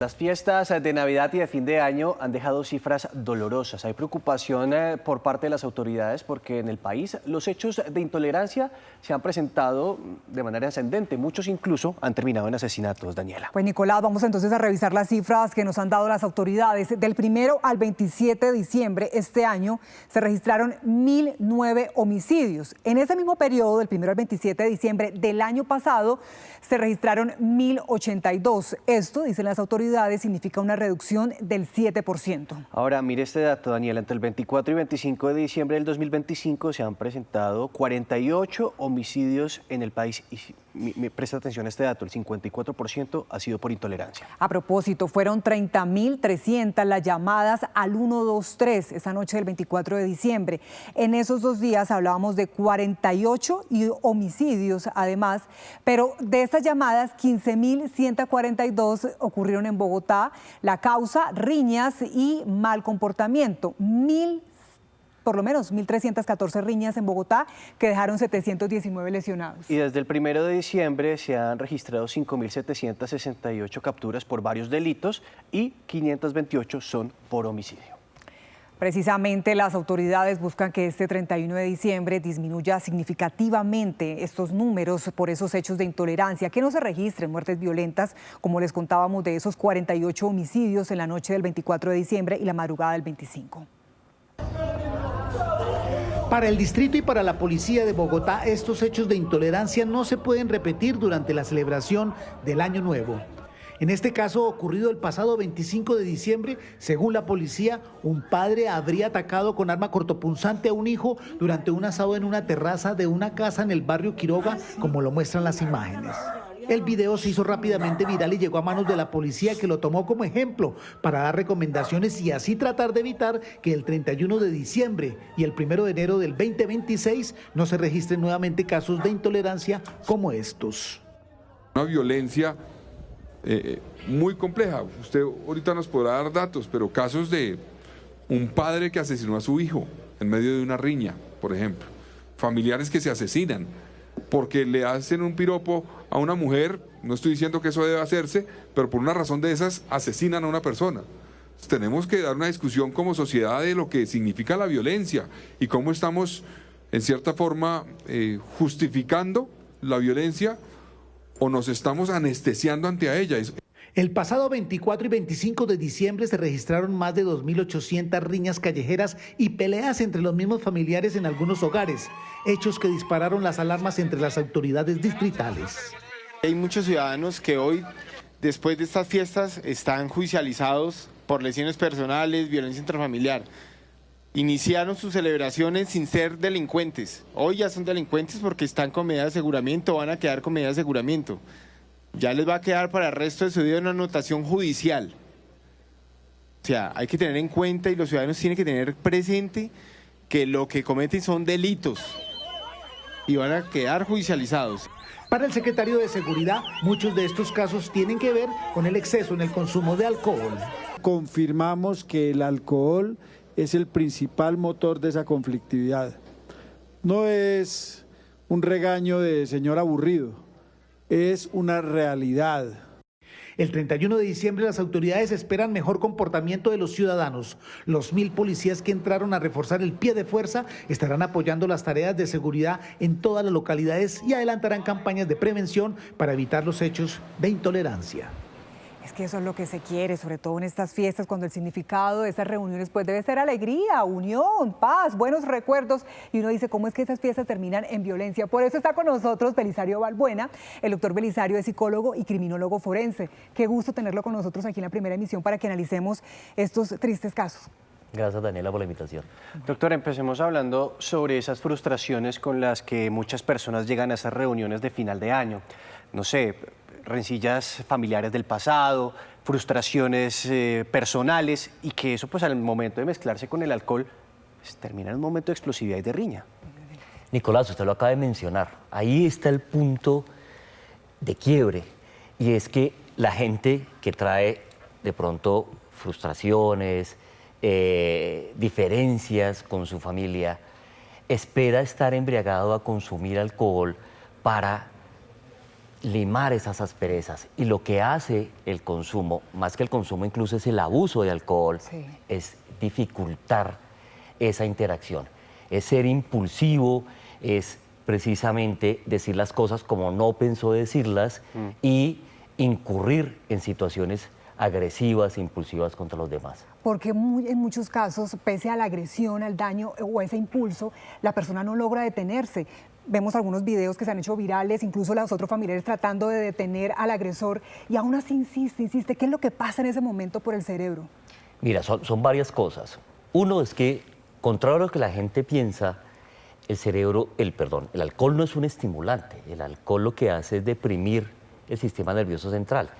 Las fiestas de Navidad y de fin de año han dejado cifras dolorosas. Hay preocupación por parte de las autoridades porque en el país los hechos de intolerancia se han presentado de manera ascendente. Muchos incluso han terminado en asesinatos, Daniela. Pues Nicolás, vamos entonces a revisar las cifras que nos han dado las autoridades. Del 1 al 27 de diciembre este año se registraron 1.009 homicidios. En ese mismo periodo, del 1 al 27 de diciembre del año pasado, se registraron 1.082. Esto, dicen las autoridades, significa una reducción del 7%. Ahora, mire este dato, Daniela. Entre el 24 y 25 de diciembre del 2025 se han presentado 48 homicidios en el país. Y presta atención a este dato, el 54% ha sido por intolerancia. A propósito, fueron 30.300 las llamadas al 123 esa noche del 24 de diciembre. En esos 2 días hablábamos de 48 homicidios además, pero de estas llamadas 15.142 ocurrieron en Bogotá. La causa, riñas y mal comportamiento. Por lo menos 1.314 riñas en Bogotá que dejaron 719 lesionados. Y desde el 1 de diciembre se han registrado 5.768 capturas por varios delitos y 528 son por homicidio. Precisamente las autoridades buscan que este 31 de diciembre disminuya significativamente estos números por esos hechos de intolerancia, que no se registren muertes violentas, como les contábamos, de esos 48 homicidios en la noche del 24 de diciembre y la madrugada del 25. Para el distrito y para la policía de Bogotá, estos hechos de intolerancia no se pueden repetir durante la celebración del Año Nuevo. En este caso, ocurrido el pasado 25 de diciembre, según la policía, un padre habría atacado con arma cortopunzante a un hijo durante un asado en una terraza de una casa en el barrio Quiroga, como lo muestran las imágenes. El video se hizo rápidamente viral y llegó a manos de la policía, que lo tomó como ejemplo para dar recomendaciones y así tratar de evitar que el 31 de diciembre y el 1 de enero del 2026 no se registren nuevamente casos de intolerancia como estos. Una violencia muy compleja. Usted ahorita nos podrá dar datos, pero casos de un padre que asesinó a su hijo en medio de una riña, por ejemplo. Familiares que se asesinan porque le hacen un piropo a una mujer, no estoy diciendo que eso debe hacerse, pero por una razón de esas asesinan a una persona. Entonces, tenemos que dar una discusión como sociedad de lo que significa la violencia y cómo estamos, en cierta forma, justificando la violencia o nos estamos anestesiando ante ella. El pasado 24 y 25 de diciembre se registraron más de 2.800 riñas callejeras y peleas entre los mismos familiares en algunos hogares, hechos que dispararon las alarmas entre las autoridades distritales. Hay muchos ciudadanos que hoy, después de estas fiestas, están judicializados por lesiones personales, violencia intrafamiliar. Iniciaron sus celebraciones sin ser delincuentes. Hoy ya son delincuentes porque están con medida de aseguramiento, van a quedar con medida de aseguramiento. Ya les va a quedar para el resto de su vida una anotación judicial. O sea, hay que tener en cuenta y los ciudadanos tienen que tener presente que lo que cometen son delitos y van a quedar judicializados. Para el secretario de Seguridad, muchos de estos casos tienen que ver con el exceso en el consumo de alcohol. Confirmamos que el alcohol es el principal motor de esa conflictividad. No es un regaño de señor aburrido, es una realidad. El 31 de diciembre las autoridades esperan mejor comportamiento de los ciudadanos. Los 1.000 policías que entraron a reforzar el pie de fuerza estarán apoyando las tareas de seguridad en todas las localidades y adelantarán campañas de prevención para evitar los hechos de intolerancia. Es que eso es lo que se quiere, sobre todo en estas fiestas, cuando el significado de esas reuniones pues debe ser alegría, unión, paz, buenos recuerdos. Y uno dice, ¿cómo es que esas fiestas terminan en violencia? Por eso está con nosotros Belisario Balbuena. El doctor Belisario es psicólogo y criminólogo forense. Qué gusto tenerlo con nosotros aquí en la primera emisión para que analicemos estos tristes casos. Gracias, Daniela, por la invitación. Doctor, empecemos hablando sobre esas frustraciones con las que muchas personas llegan a esas reuniones de final de año. No sé, rencillas familiares del pasado, frustraciones personales, y que eso pues al momento de mezclarse con el alcohol pues, termina en un momento de explosividad y de riña. Nicolás, usted lo acaba de mencionar, ahí está el punto de quiebre, y es que la gente que trae de pronto frustraciones, diferencias con su familia, espera estar embriagado a consumir alcohol para limar esas asperezas. Y lo que hace el consumo, más que el consumo incluso es el abuso de alcohol, es dificultar esa interacción. Es ser impulsivo, es precisamente decir las cosas como no pensó decirlas y incurrir en situaciones agresivas, impulsivas contra los demás. Porque en muchos casos, pese a la agresión, al daño o ese impulso, la persona no logra detenerse. Vemos algunos videos que se han hecho virales, incluso los otros familiares tratando de detener al agresor y aún así insiste. ¿Qué es lo que pasa en ese momento por el cerebro? Mira, son varias cosas. Uno es que, contrario a lo que la gente piensa, el alcohol no es un estimulante. El alcohol lo que hace es deprimir el sistema nervioso central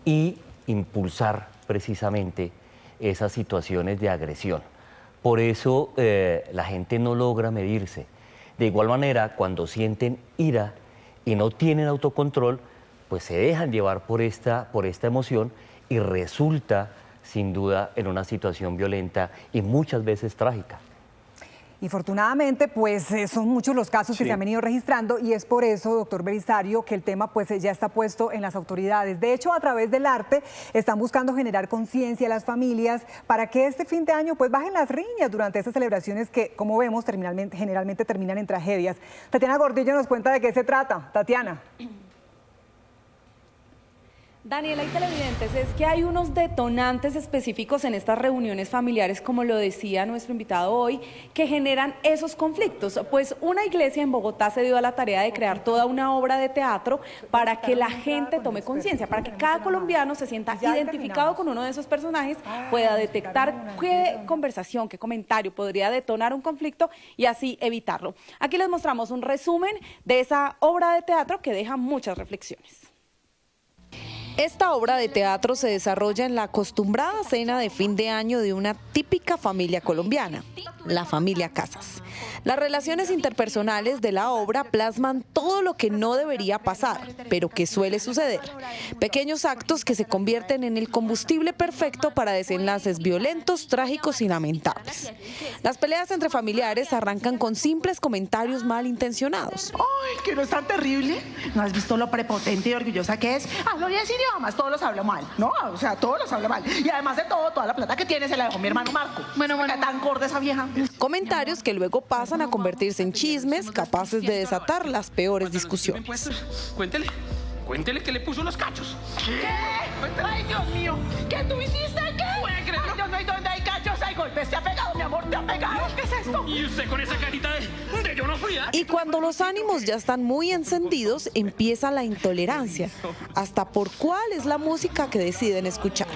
y impulsar precisamente esas situaciones de agresión. Por eso la gente no logra medirse. De igual manera, cuando sienten ira y no tienen autocontrol, pues se dejan llevar por esta emoción y resulta, sin duda, en una situación violenta y muchas veces trágica. Y afortunadamente, pues son muchos los casos que se han venido registrando y es por eso, doctor Belisario, que el tema pues ya está puesto en las autoridades. De hecho, a través del arte están buscando generar conciencia a las familias para que este fin de año pues bajen las riñas durante estas celebraciones que, como vemos, generalmente terminan en tragedias. Tatiana Gordillo nos cuenta de qué se trata. Tatiana. Daniela y televidentes, es que hay unos detonantes específicos en estas reuniones familiares, como lo decía nuestro invitado hoy, que generan esos conflictos. Pues una iglesia en Bogotá se dio a la tarea de crear toda una obra de teatro para que la gente tome conciencia, para que cada colombiano se sienta identificado con uno de esos personajes, pueda detectar qué conversación, qué comentario podría detonar un conflicto y así evitarlo. Aquí les mostramos un resumen de esa obra de teatro que deja muchas reflexiones. Esta obra de teatro se desarrolla en la acostumbrada cena de fin de año de una típica familia colombiana, la familia Casas. Las relaciones interpersonales de la obra plasman todo lo que no debería pasar, pero que suele suceder. Pequeños actos que se convierten en el combustible perfecto para desenlaces violentos, trágicos y lamentables. Las peleas entre familiares arrancan con simples comentarios malintencionados. ¡Ay, que no es tan terrible! ¿No has visto lo prepotente y orgullosa que es? Hablo 10 idiomas, todos los hablo mal, ¿no? O sea, todos los hablo mal. Y además de todo, toda la plata que tiene se la dejó mi hermano Marco. Bueno. ¿Qué tan gorda esa vieja? Comentarios que luego pasan a convertirse en chismes capaces de desatar las peores discusiones. Cuéntele que le puso los cachos. ¿Qué? ¡Ay, Dios mío! ¿Qué tú hiciste? ¿Qué? ¿Puede creerlo? Ay, Dios mío, ¿dónde hay cachos? Hay golpes. ¿Te ha pegado, mi amor? ¿Te ha pegado? ¿Qué es esto? Y usted con esa carita de yo no fui. Y cuando los ánimos ya están muy encendidos, empieza la intolerancia, hasta por cuál es la música que deciden escuchar.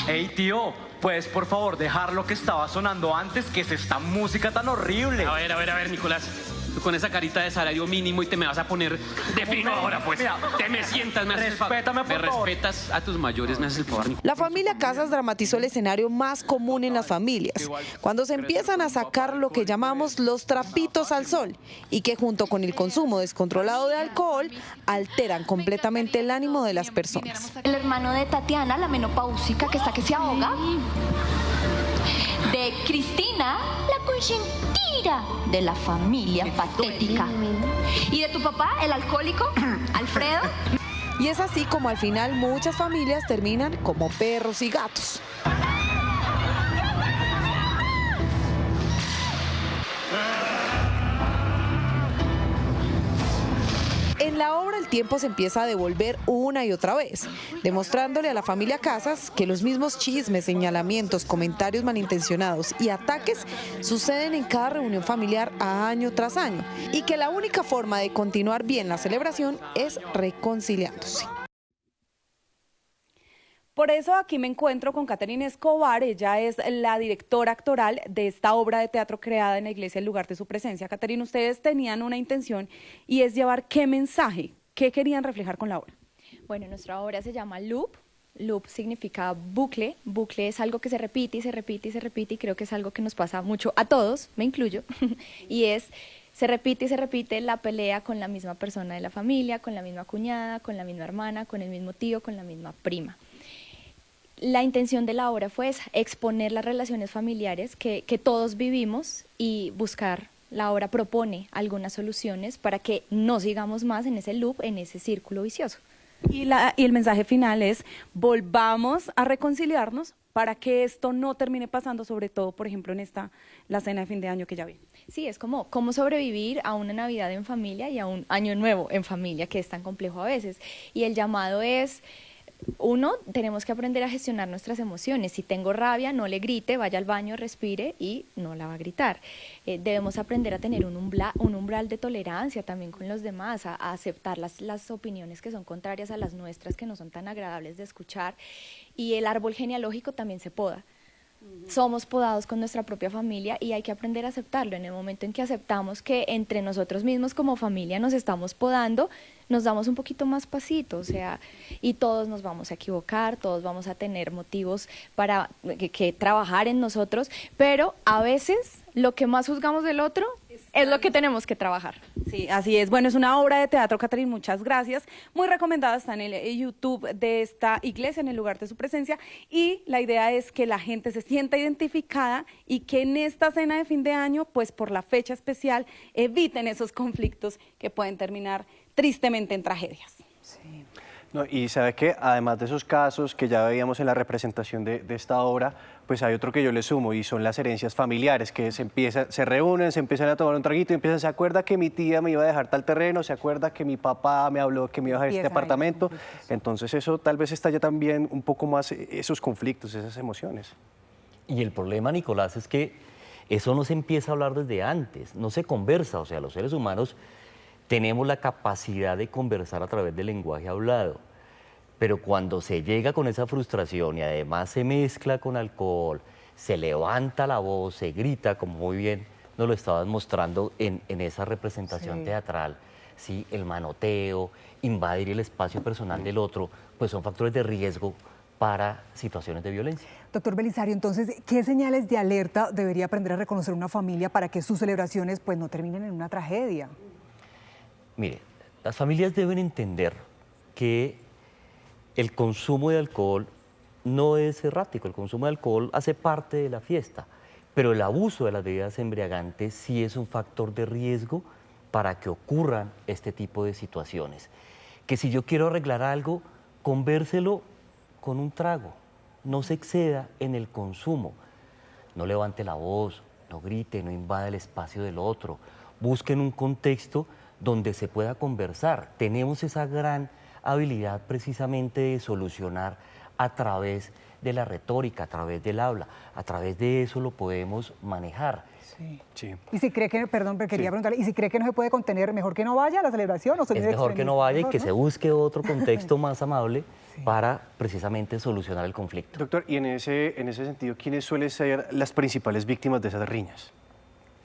Hey, tío, ¿puedes por favor dejar lo que estaba sonando antes, que es esta música tan horrible? A ver, Nicolás. Tú con esa carita de salario mínimo y te me vas a poner de fino ahora, pues. Mira, te me sientas, me haces el favor. Respétame, por favor. Respetas a tus mayores, me haces el favor. La familia Casas dramatizó el escenario más común en las familias, cuando se empiezan a sacar lo que llamamos los trapitos al sol y que junto con el consumo descontrolado de alcohol alteran completamente el ánimo de las personas. El hermano de Tatiana, la menopáusica que está que se ahoga. De Cristina, la consentida de la familia patética. Y de tu papá, el alcohólico, Alfredo. Y es así como al final muchas familias terminan como perros y gatos. En la obra el tiempo se empieza a devolver una y otra vez, demostrándole a la familia Casas que los mismos chismes, señalamientos, comentarios malintencionados y ataques suceden en cada reunión familiar año tras año y que la única forma de continuar bien la celebración es reconciliándose. Por eso aquí me encuentro con Catherine Escobar, ella es la directora actoral de esta obra de teatro creada en la iglesia El Lugar de Su Presencia. Catherine, ustedes tenían una intención y es llevar ¿qué mensaje? ¿Qué querían reflejar con la obra? Bueno, nuestra obra se llama Loop. Loop significa bucle. Bucle es algo que se repite y se repite y se repite y creo que es algo que nos pasa mucho a todos, me incluyo, y es... Se repite y se repite la pelea con la misma persona de la familia, con la misma cuñada, con la misma hermana, con el mismo tío, con la misma prima. La intención de la obra fue esa, exponer las relaciones familiares que todos vivimos y buscar la obra propone algunas soluciones para que no sigamos más en ese loop, en ese círculo vicioso. Y el mensaje final es, volvamos a reconciliarnos para que esto no termine pasando, sobre todo, por ejemplo, en la cena de fin de año que ya viene. Sí, es como cómo sobrevivir a una Navidad en familia y a un Año Nuevo en familia, que es tan complejo a veces. Y el llamado es, uno, tenemos que aprender a gestionar nuestras emociones. Si tengo rabia, no le grite, vaya al baño, respire y no la va a gritar. Debemos aprender a tener un umbral de tolerancia también con los demás, a aceptar las opiniones que son contrarias a las nuestras, que no son tan agradables de escuchar. Y el árbol genealógico también se poda. Somos podados con nuestra propia familia y hay que aprender a aceptarlo. En el momento en que aceptamos que entre nosotros mismos como familia nos estamos podando, nos damos un poquito más pasito, o sea, y todos nos vamos a equivocar, todos vamos a tener motivos para que trabajar en nosotros, pero a veces lo que más juzgamos del otro es lo que tenemos que trabajar. Sí, así es. Bueno, es una obra de teatro, Catherine, muchas gracias. Muy recomendada, está en el YouTube de esta iglesia, en el lugar de su presencia, y la idea es que la gente se sienta identificada y que en esta cena de fin de año, pues por la fecha especial, eviten esos conflictos que pueden terminar tristemente en tragedias. Sí. No, y sabe que además de esos casos que ya veíamos en la representación de esta obra, pues hay otro que yo le sumo y son las herencias familiares, que se reúnen, se empiezan a tomar un traguito y empiezan, ¿se acuerda que mi tía me iba a dejar tal terreno? ¿Se acuerda que mi papá me habló que me iba a dejar este apartamento? Entonces eso tal vez estalla también un poco más esos conflictos, esas emociones. Y el problema, Nicolás, es que eso no se empieza a hablar desde antes, no se conversa, o sea, los seres humanos tenemos la capacidad de conversar a través del lenguaje hablado, pero cuando se llega con esa frustración y además se mezcla con alcohol, se levanta la voz, se grita, como muy bien nos lo estabas mostrando en esa representación teatral, ¿sí? El manoteo, invadir el espacio personal del otro, pues son factores de riesgo para situaciones de violencia. Doctor Belisario, entonces, ¿qué señales de alerta debería aprender a reconocer una familia para que sus celebraciones pues, no terminen en una tragedia? Mire, las familias deben entender que el consumo de alcohol no es errático, el consumo de alcohol hace parte de la fiesta, pero el abuso de las bebidas embriagantes sí es un factor de riesgo para que ocurran este tipo de situaciones. Que si yo quiero arreglar algo, convérselo con un trago, no se exceda en el consumo, no levante la voz, no grite, no invada el espacio del otro, busquen un contexto donde se pueda conversar. Tenemos esa gran habilidad precisamente de solucionar a través de la retórica, a través del habla, a través de eso lo podemos manejar. Sí. Y si cree que, perdón, pero quería preguntarle, ¿y si cree que no se puede contener, mejor que no vaya a la celebración? ¿O es mejor que no vaya y que se busque otro contexto más amable para precisamente solucionar el conflicto. Doctor, y en ese sentido, ¿quiénes suelen ser las principales víctimas de esas riñas?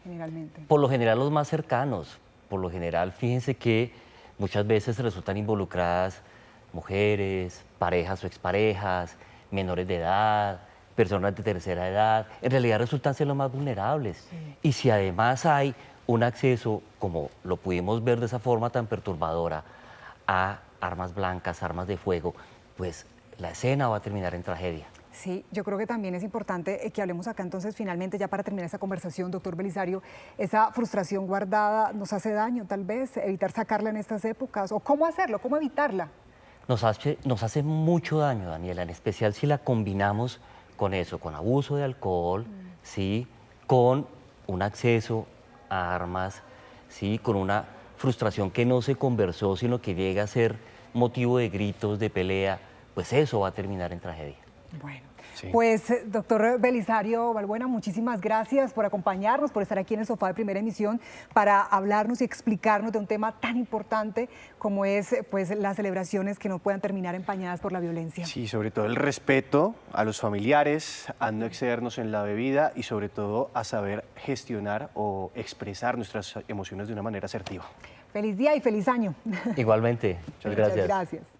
Generalmente. Por lo general los más cercanos. Por lo general, fíjense que muchas veces resultan involucradas mujeres, parejas o exparejas, menores de edad, personas de tercera edad. En realidad resultan ser los más vulnerables. Y si además hay un acceso, como lo pudimos ver de esa forma tan perturbadora, a armas blancas, armas de fuego, pues la escena va a terminar en tragedia. Sí, yo creo que también es importante que hablemos acá entonces finalmente, ya para terminar esta conversación, doctor Belisario, esa frustración guardada nos hace daño tal vez, evitar sacarla en estas épocas, o cómo hacerlo, cómo evitarla. Nos hace mucho daño, Daniela, en especial si la combinamos con eso, con abuso de alcohol, ¿sí? Con un acceso a armas, ¿sí? Con una frustración que no se conversó, sino que llega a ser motivo de gritos, de pelea, pues eso va a terminar en tragedia. Bueno, pues doctor Belisario Balbuena, muchísimas gracias por acompañarnos, por estar aquí en el sofá de Primera Emisión para hablarnos y explicarnos de un tema tan importante como es pues las celebraciones que no puedan terminar empañadas por la violencia. Sí, sobre todo el respeto a los familiares, a no excedernos en la bebida y sobre todo a saber gestionar o expresar nuestras emociones de una manera asertiva. Feliz día y feliz año. Igualmente, muchas gracias. Muchas gracias.